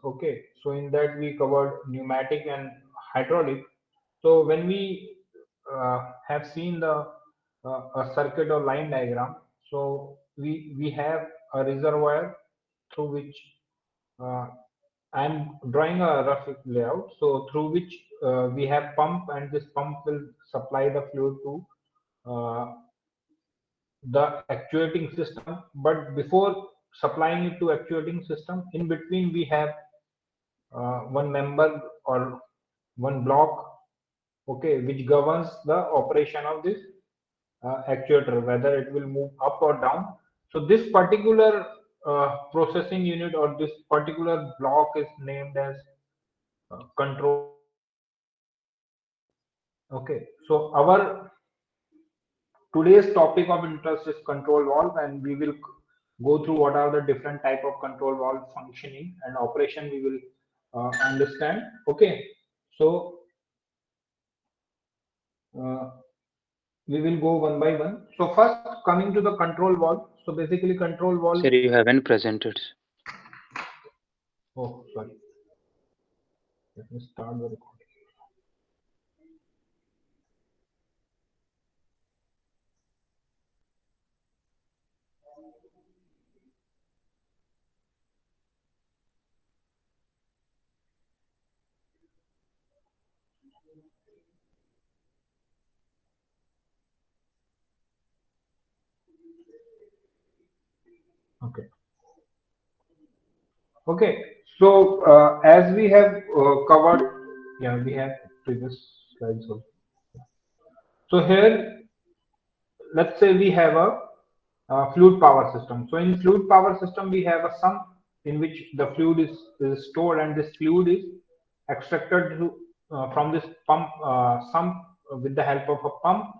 Okay, so in that we covered pneumatic and hydraulic. So when we have seen the a circuit or line diagram, so we have a reservoir through which uh, I'm drawing a rough layout. So through which we have pump, and this pump will supply the fluid to uh, the actuating system. But before supplying it to actuating system, in between we have one member or one block, okay, which governs the operation of this actuator, whether it will move up or down. So this particular processing unit or this particular block is named as control valve. Okay, so our today's topic of interest is control valve, and we will go through what are the different type of control valve functioning and operation we will understand. Okay, so uh, we will go one by one. So first, coming to the control valve. So basically, control valve. Sir, you haven't presented. Oh, sorry. Let me start the recording. Okay. Okay. So as we have covered, yeah, we have previous slides also. So here, let's say we have a fluid power system. So in fluid power system, we have a sump in which the fluid is stored, and this fluid is extracted from this pump sump with the help of a pump.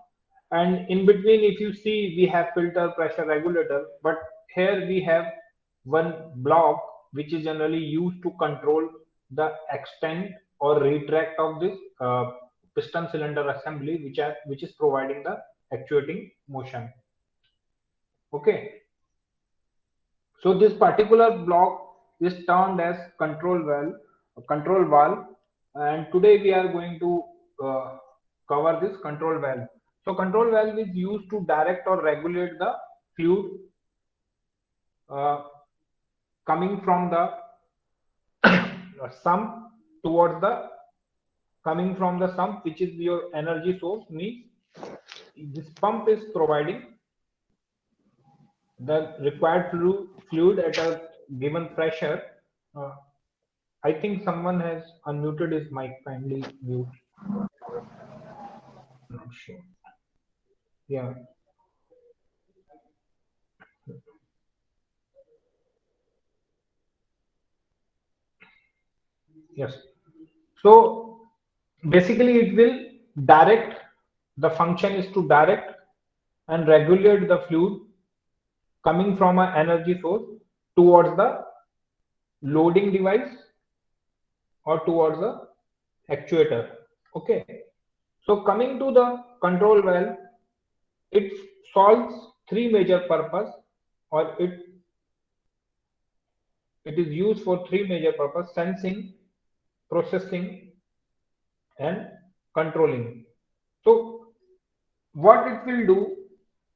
And in between, if you see, we have filter, pressure regulator, but here we have one block which is generally used to control the extent or retract of this piston cylinder assembly, which is providing the actuating motion. Okay, so this particular block is termed as control valve, and today we are going to uh, cover this control valve. So control valve is used to direct or regulate the fluid uh, coming from the sump towards the coming from the sump, which is your energy source. Means this pump is providing the required fluid at a given pressure. Uh, I think someone has unmuted his mic. Kindly mute. Not sure. Yeah. Yes. So basically, it will direct. The function is to direct and regulate the fluid coming from an energy source towards the loading device or towards the actuator. Okay. So coming to the control valve, it solves three major purpose, or it is used for three major purpose: sensing, processing, and controlling. So what it will do,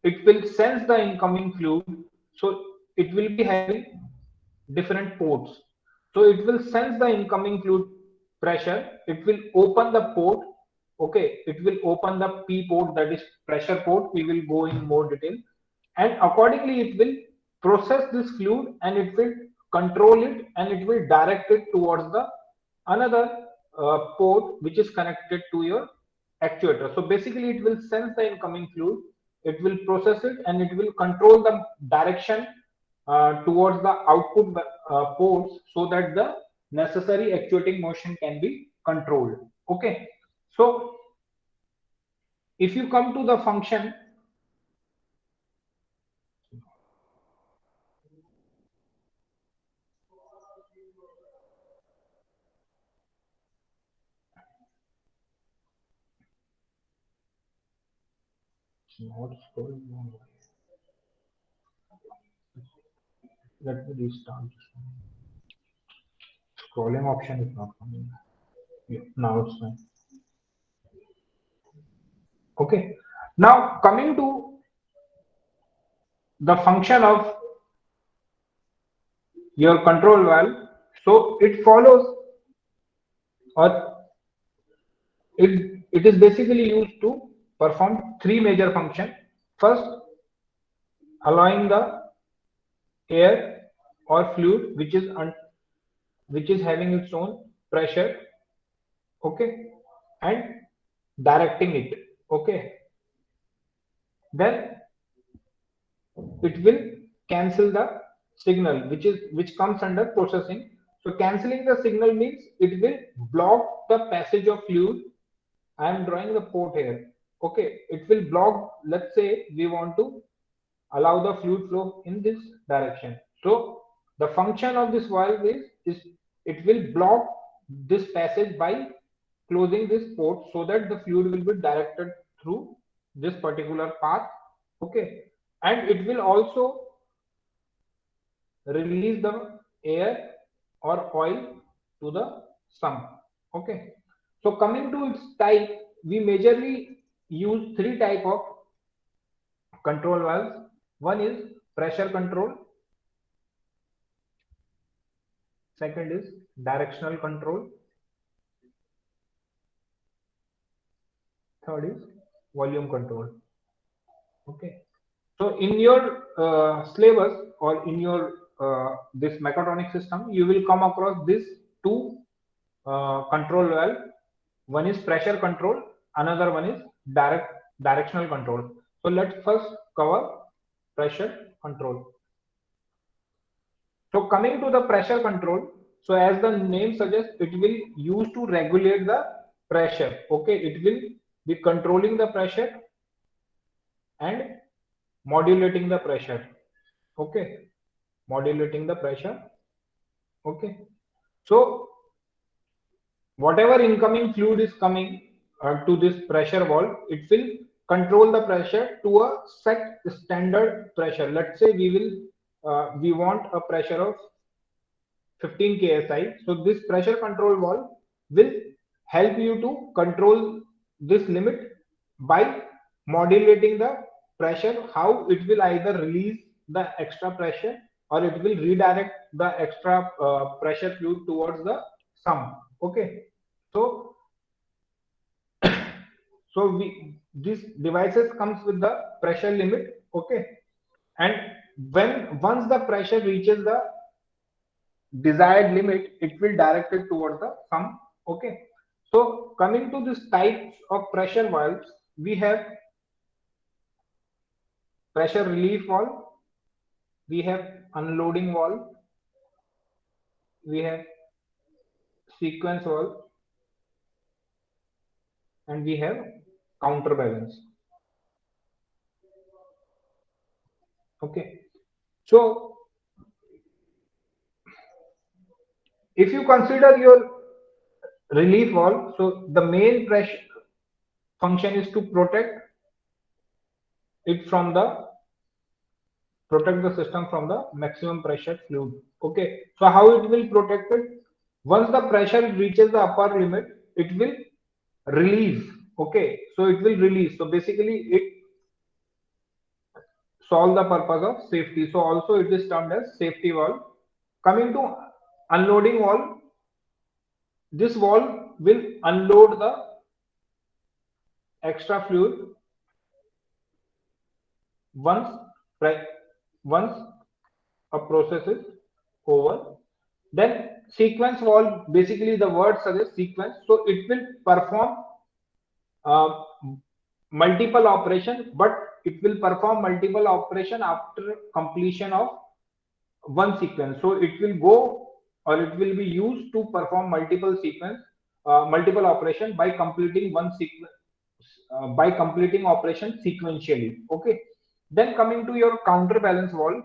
it will sense the incoming fluid. So it will be having different ports. So it will sense the incoming fluid pressure. It will open the port. Okay, it will open the P port, that is pressure port. We will go in more detail, and accordingly it will process this fluid, and it will control it, and it will direct it towards the another port which is connected to your actuator. So basically, it will sense the incoming fluid, it will process it, and it will control the direction towards the output ports, so that the necessary actuating motion can be controlled. Okay, so if you come to the function, what's going on? Let me restart. scrolling option is not coming. Yeah, now it's fine. Okay. Now coming to the function of your control valve, so it follows, or it is basically used to perform three major functions. First, allowing the air or fluid which is having its own pressure, okay, and directing it, okay. Then it will cancel the signal which comes under processing. So cancelling the signal means it will block the passage of fluid. I am drawing the port here, okay. It will block, let's say we want to allow the fluid flow in this direction. So the function of this valve is it will block this passage by closing this port so that the fluid will be directed through this particular path, okay. And it will also release the air or oil to the sump, okay. So coming to its type, we majorly use three type of control valves. One is pressure control, second is directional control, third is volume control, okay. So in your syllabus or in your this mechatronic system, you will come across this two control valve. One is pressure control, another one is directional control. So let's first cover pressure control. So coming to the pressure control, so as the name suggests, it will use to regulate the pressure, okay. It will be controlling the pressure and modulating the pressure, okay. Modulating the pressure, okay. So whatever incoming fluid is coming to this pressure valve, it will control the pressure to a set standard pressure. Let's say we want a pressure of 15 ksi. So this pressure control valve will help you to control this limit by modulating the pressure, how it will either release the extra pressure or it will redirect the extra pressure fluid towards the sump, okay. So so we these devices comes with the pressure limit, okay. And once the pressure reaches the desired limit, it will direct it towards the sump, okay. So coming to this types of pressure valves, we have pressure relief valve, we have unloading valve, we have sequence valve, and we have counterbalance, okay. So if you consider your relief valve, so the main pressure function is to it from the protect the system from the maximum pressure fluid, okay. So how it will protect it? Once the pressure reaches the upper limit, it will release, okay. So it will release, so basically it solve the purpose of safety. So also it is termed as safety valve. Coming to unloading valve, this valve will unload the extra fluid once once a process is over. Then sequence valve, basically the word suggests sequence, so it will perform uh, multiple operation, but it will perform multiple operation after completion of one sequence. So it will go, or it will be used to perform multiple operation by completing one sequence, by completing operation sequentially, okay. Then coming to your counterbalance valve,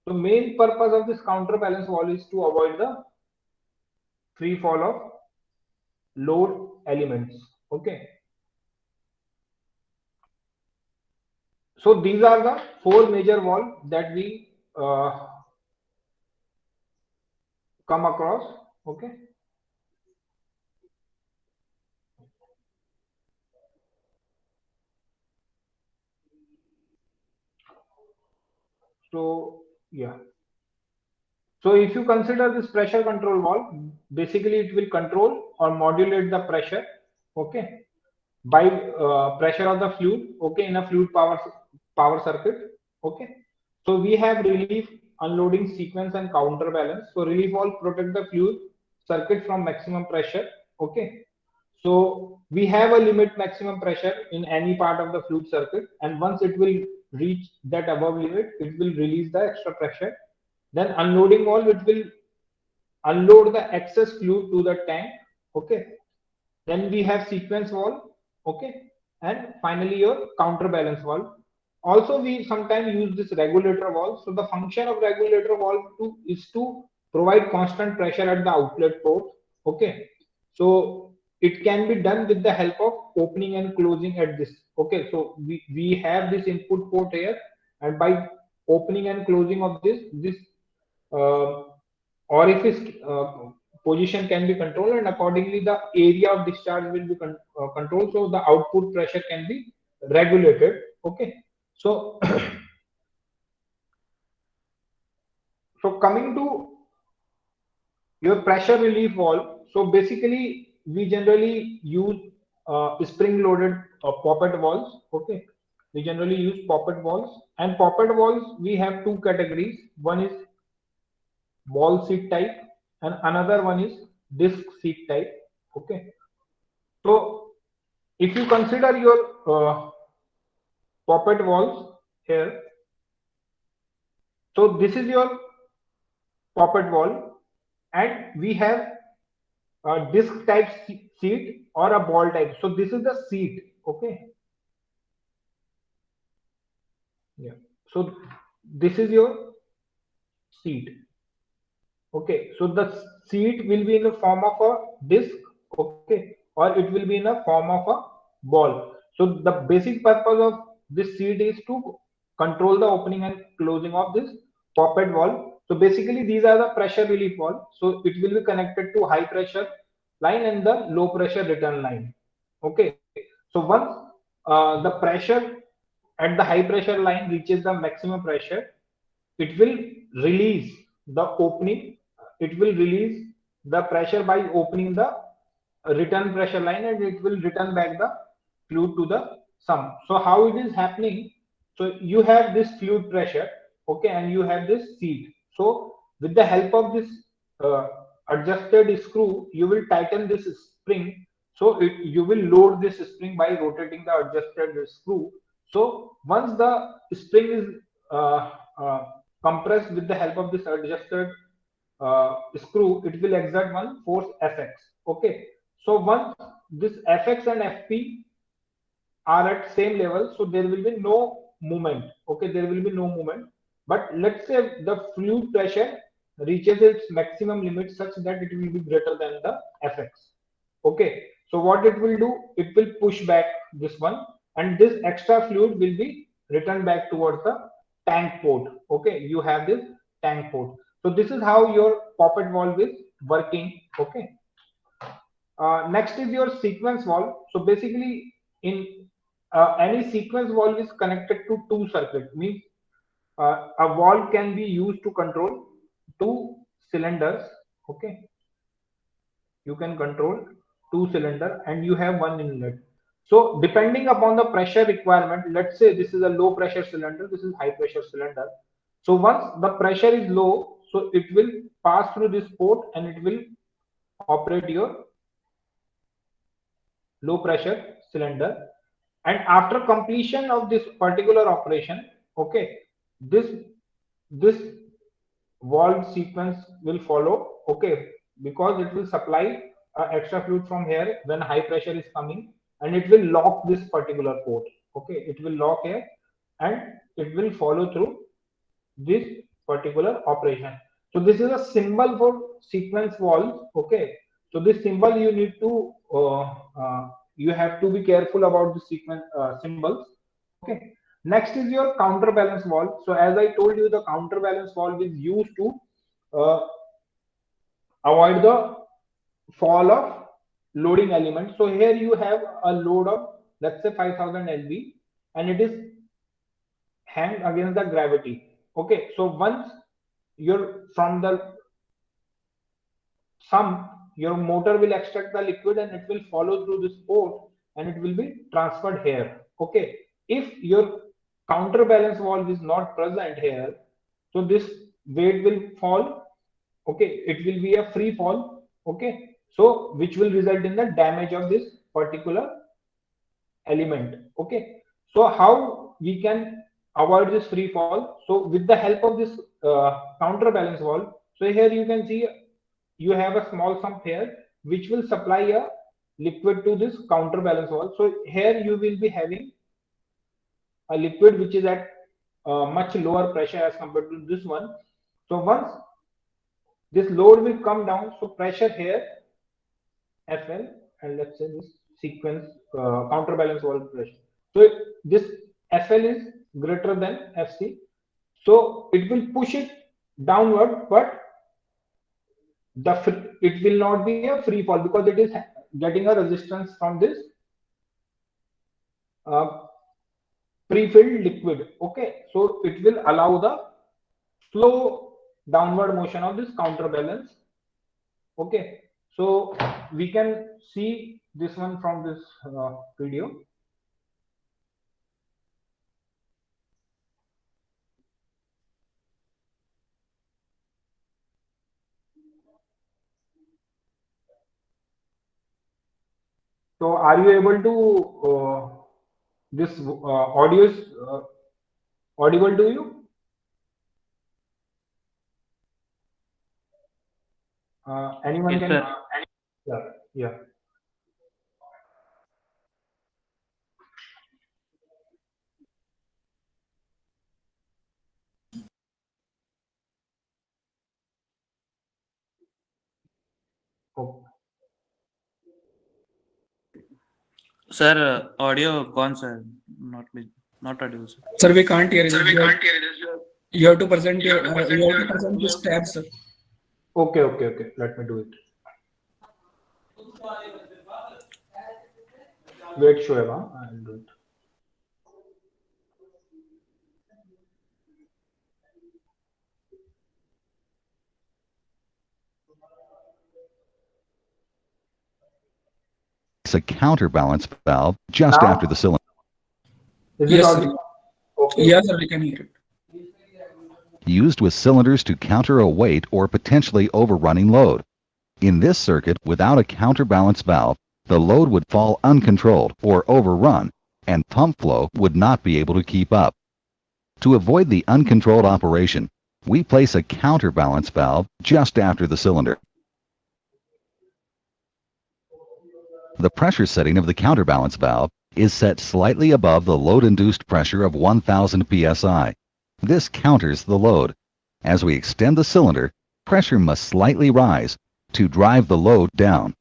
the main purpose of this counterbalance valve is to avoid the free fall of load elements, okay. So these are the four major valves that we come across. Okay. So yeah. So if you consider this pressure control valve, basically it will control or modulate the pressure, okay, by pressure of the fluid, okay, in a fluid power circuit, okay. So we have relief, unloading sequence, and counterbalance. So relief valve protect the fluid circuit from maximum pressure, okay. So we have a limit maximum pressure in any part of the fluid circuit, and once it will reach that above limit, it will release the extra pressure. Then unloading valve, it will unload the excess fluid to the tank, okay. Then we have sequence valve, okay, and finally your counterbalance valve. Also we sometimes use this regulator valve. So the function of regulator valve is to provide constant pressure at the outlet port, okay. So it can be done with the help of opening and closing at this, okay. So we have this input port here, and by opening and closing of this uh, orifice position can be controlled, and accordingly the area of discharge will be controlled, so the output pressure can be regulated, okay. So so coming to your pressure relief valve, so basically we generally use spring loaded poppet valves, okay. We generally use poppet valves, and poppet valves we have two categories. One is ball seat type, and another one is disc seat type, okay. So if you consider your poppet valves here, so this is your poppet valve, and we have a disc type seat or a ball type. So this is the seat, okay. Yeah. So this is your seat. Okay, so the seat will be in the form of a disc, okay, or it will be in a form of a ball. So the basic purpose of this seat is to control the opening and closing of this poppet valve. So basically these are the pressure relief valve. So it will be connected to high pressure line and the low pressure return line. Okay, so once the pressure at the high pressure line reaches the maximum pressure, it will release the opening, it will release the pressure by opening the return pressure line, and it will return back the fluid to the sump. So how it is happening, so you have this fluid pressure, okay, and you have this seat. So with the help of this uh, adjusted screw, you will tighten this spring. So you will load this spring by rotating the adjusted screw. So once the spring is uh, uh, compressed with the help of this adjusted screw, it will exert one force Fx. Okay. So once this Fx and Fp are at same level, so there will be no movement. Okay, there will be no movement. But let's say the fluid pressure reaches its maximum limit such that it will be greater than the Fx. Okay, so what it will do, it will push back this one, and this extra fluid will be returned back towards the tank port. Okay, you have this tank port. So this is how your poppet valve is working. Okay. Next is your sequence valve. So basically, in any sequence valve is connected to two circuits. Means a valve can be used to control two cylinders. Okay, you can control two cylinder, and you have one inlet. So depending upon the pressure requirement, let's say this is a low pressure cylinder, this is high pressure cylinder. So once the pressure is low, so it will pass through this port and it will operate your low pressure cylinder. And after completion of this particular operation, okay, this this valve sequence will follow, okay, because it will supply extra fluid from here when high pressure is coming, and it will lock this particular port. Okay, it will lock here, and it will follow through this particular operation. So this is a symbol for sequence valve. Okay, so this symbol you need to you have to be careful about the sequence symbols. Okay, next is your counterbalance valve. So as I told you, the counterbalance valve is used to uh, avoid the fall of loading element. So here you have a load of, let's say, 5000 lb, and it is hanged against the gravity. Okay, so once you're from the sump, your motor will extract the liquid and it will follow through this port and it will be transferred here. Okay, if your counterbalance valve is not present here, so this weight will fall. Okay, it will be a free fall. Okay, so which will result in the damage of this particular element. Okay, so how we can avoid this free fall? So with the help of this counterbalance valve, so here you can see you have a small sump here which will supply a liquid to this counterbalance valve. So here you will be having a liquid which is at much lower pressure as compared to this one. So once this load will come down, so pressure here FL, and let's say this sequence counterbalance valve pressure. So this FL is greater than FC. So it will push it downward, but it will not be a free fall because it is getting a resistance from this uh, pre-filled liquid. Okay, so it will allow the slow downward motion of this counterbalance. Okay, so we can see this one from this video. So are you able to this audio is audible to you? Anyone Yes, can? sir. Yeah, yeah. Oh. Sir, audio gone, sir. Not audible, sir. Sir, we can't hear Sir, this. we can't hear this. You have to present You your, have to present you have your. to present this tab, sir. Okay, okay, okay. Let me do it. Wait, Shoeva, I'll do it. It's a counterbalance valve just Now, after the cylinder. is it Yes, sir. audible? Okay. Yes, sir, we can hear it. Used with cylinders to counter a weight or potentially overrunning load. In this circuit, without a counterbalance valve, the load would fall uncontrolled or overrun, and pump flow would not be able to keep up. To avoid the uncontrolled operation, we place a counterbalance valve just after the cylinder. The pressure setting of the counterbalance valve is set slightly above the load-induced pressure of 1000 psi. This counters the load. As we extend the cylinder, pressure must slightly rise to drive the load down.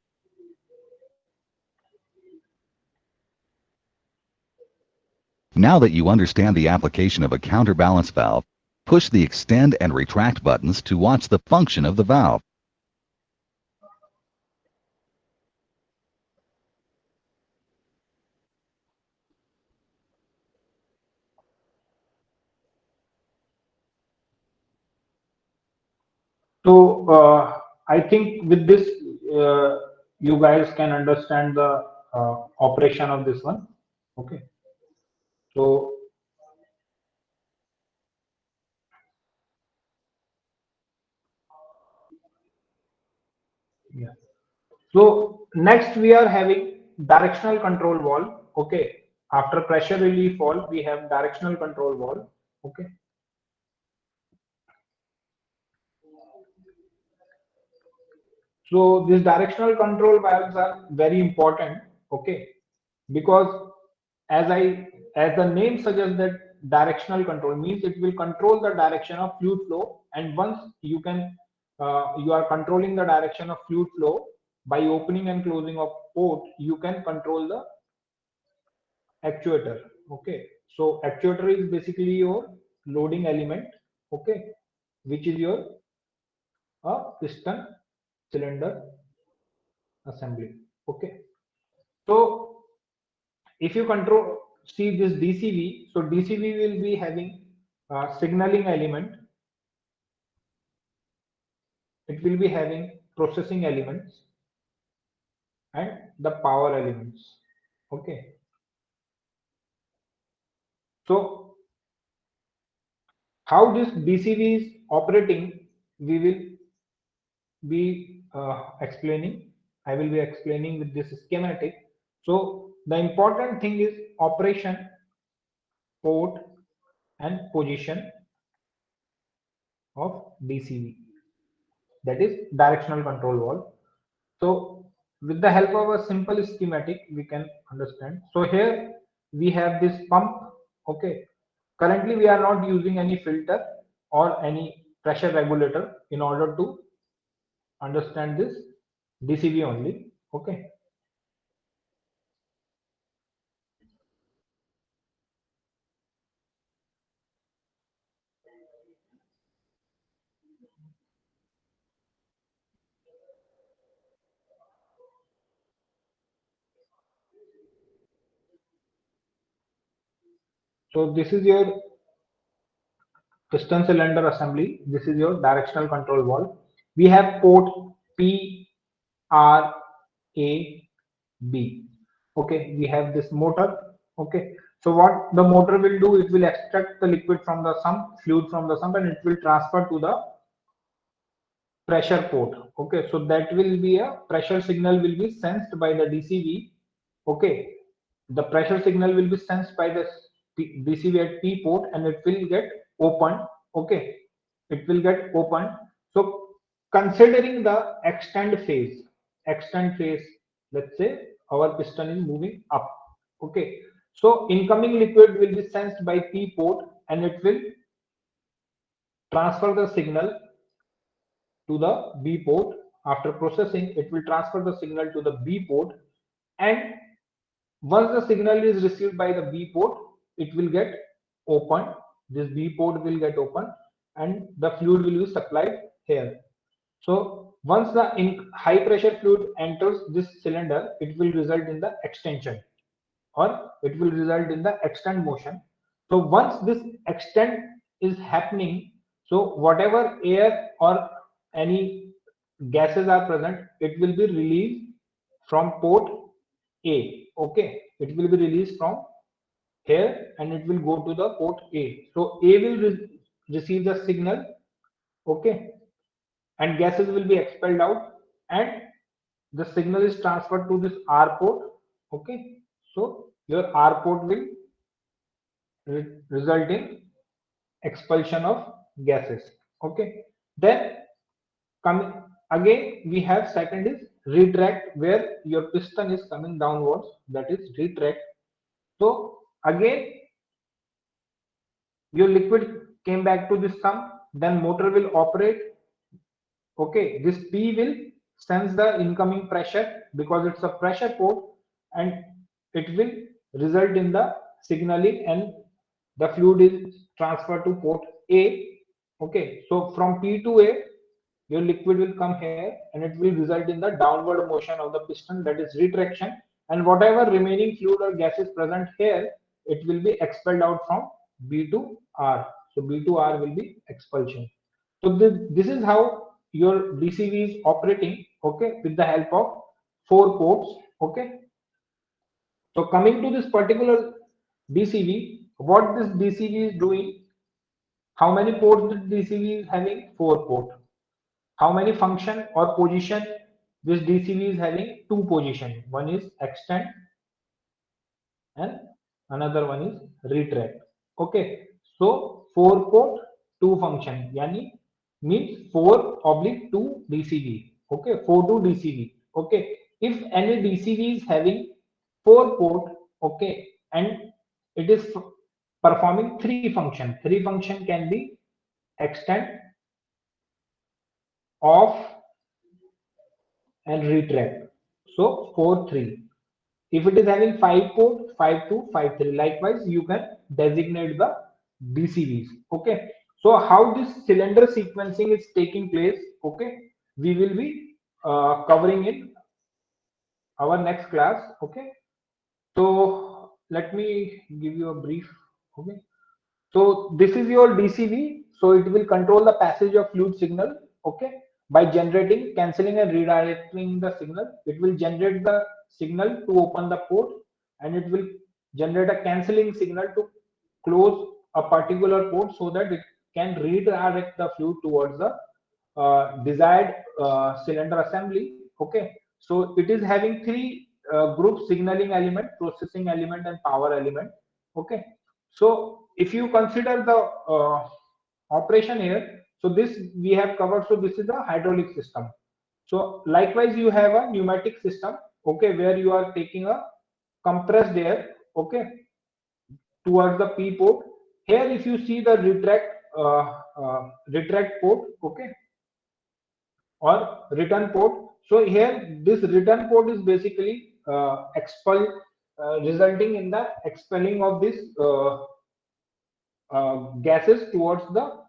Now that you understand the application of a counterbalance valve, push the extend and retract buttons to watch the function of the valve. So I think with this, you guys can understand the operation of this one. Okay. So yeah. So next we are having directional control valve. Okay. After pressure relief valve, we have directional control valve. Okay. So these directional control valves are very important. Okay. Because as the name suggests that directional control means it will control the direction of fluid flow, and once you are controlling the direction of fluid flow by opening and closing of port, you can control the actuator. Okay, so actuator is basically your loading element. Okay, which is your piston. cylinder assembly. Okay, so if you control see this DCV, so DCV will be having signaling element, it will be having processing elements and the power elements. Okay, so how this DCV is operating, we will be explaining. I will be explaining with this schematic. So the important thing is operation, port and position of DCV, that is directional control valve. So with the help of a simple schematic we can understand. So here we have this pump. Okay, currently we are not using any filter or any pressure regulator in order to understand this DCV only. Okay, so this is your piston cylinder assembly. This is your directional control valve. We have port P, R, A, B. Okay, we have this motor. Okay, so what the motor will do, it will extract the liquid from the sump, fluid from the sump, and it will transfer to the pressure port. Okay, so that will be a pressure signal will be sensed by the DCV. Okay, the pressure signal will be sensed by the DCV at P port and it will get opened. Okay, it will get opened. So considering the extend phase, let's say our piston is moving up. Okay, so incoming liquid will be sensed by P port and it will transfer the signal to the B port. After processing, it will transfer the signal to the B port, and once the signal is received by the B port, it will get opened. This B port will get opened and the fluid will be supplied here. So once the high pressure fluid enters this cylinder, it will result in the extension or it will result in the extend motion. So once this extend is happening, so whatever air or any gases are present, it will be released from port A. Okay, it will be released from here and it will go to the port A. So A will receive the signal. Okay, and gases will be expelled out and the signal is transferred to this R port. Okay, so your R port will result in expulsion of gases. Okay, then coming again we have second is retract, where your piston is coming downwards, that is retract. So again your liquid came back to this sump, then motor will operate. Okay, this P will sense the incoming pressure because it's a pressure port and it will result in the signaling and the fluid is transferred to port A. Okay, so from P to A, your liquid will come here and it will result in the downward motion of the piston, that is retraction, and whatever remaining fluid or gas is present here, it will be expelled out from B to R. So B to R will be expulsion. So this is how your DCV is operating. Okay, with the help of 4 ports. Okay, so coming to this particular DCV, what this DCV is doing, how many ports this DCV is having? 4 ports. How many function or position this DCV is having? 2 position. One is extend and another one is retract. Okay, so 4 port, 2 function, yani means 4/2 DCV. Okay, 4 to DCV. Okay, if any DCV is having 4 port, okay, and it is performing 3 function can be extend, off and retract. So 4 3. If it is having 5 port, 5 2 5 3. Likewise, you can designate the DCVs. Okay. So how this cylinder sequencing is taking place? Okay, we will be covering in our next class. Okay, so let me give you a brief. Okay, so this is your DCV. So it will control the passage of fluid signal. Okay, by generating, cancelling, and redirecting the signal. It will generate the signal to open the port, and it will generate a cancelling signal to close a particular port so that it can redirect the fluid towards the desired cylinder assembly. Okay, so it is having three group: signaling element, processing element, and power element. Okay, so if you consider the operation here, so this we have covered. So this is the hydraulic system. So likewise, you have a pneumatic system. Okay, where you are taking a compressed air. Okay, towards the P port. Here, if you see the retract port. Okay, or return port. So here this return port is basically resulting in the expelling of this gases towards the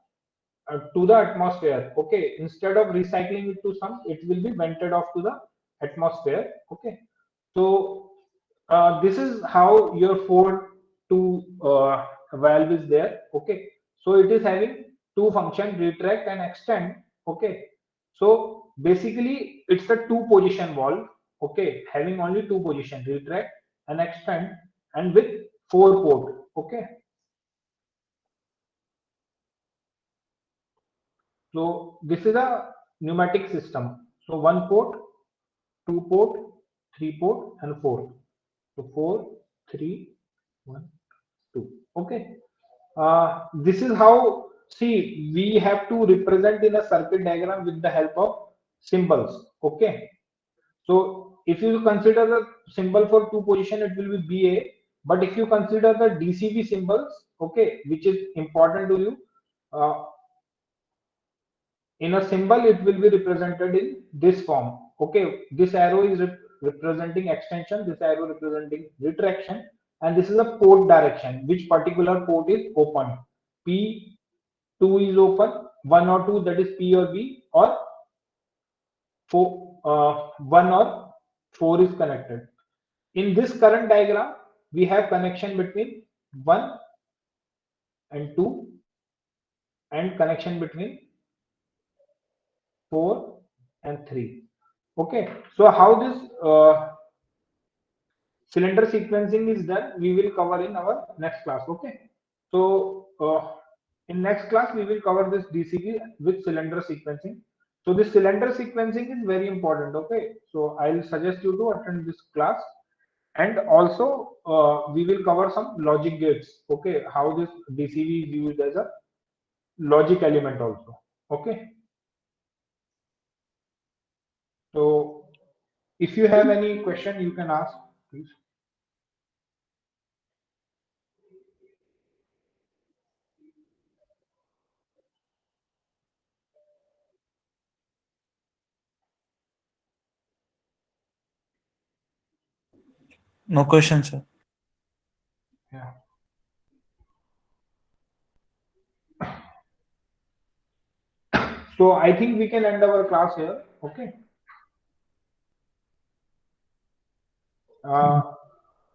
to the atmosphere. Okay, instead of recycling it to some, it will be vented off to the atmosphere. Okay, so this is how your 4-2 valve is there. Okay, so it is having two functions: retract and extend. Okay, so basically it's a two position valve. Okay, having only two position: retract and extend, and with 4 port. Okay, so this is a pneumatic system. So 1 port, 2 port, 3 port, and 4. So 4, 3, 1, 2. Okay, this is how, see, we have to represent in a circuit diagram with the help of symbols. Okay, so if you consider the symbol for two position, it will be BA. But if you consider the DCV symbols, okay, which is important to you, in a symbol it will be represented in this form. Okay, this arrow is representing extension, this arrow representing retraction, and this is a port direction, which particular port is open. P2 is open, 1 or 2, that is P or B, or 1 or 4 is connected. In this current diagram, we have connection between 1 and 2 and connection between 4 and 3. Okay, so how this cylinder sequencing is done, we will cover in our next class. Okay, so in next class we will cover this DCV with cylinder sequencing. So this cylinder sequencing is very important. Okay, so I will suggest you to attend this class, and also we will cover some logic gates. Okay, how this DCV is used as a logic element also. Okay, so if you have any question, you can ask, please. No question, sir. Yeah. So I think we can end our class here. Okay.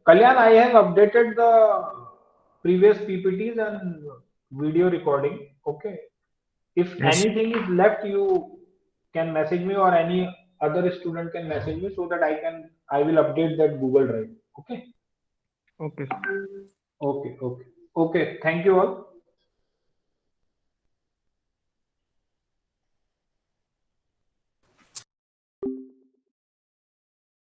Kalyan, I have updated the previous PPTs and video recording. Okay. If Yes. anything is left, you can message me, or any other student can message me, so that I will update that Google Drive. Okay. Okay. Okay. Okay. Okay. Thank you all.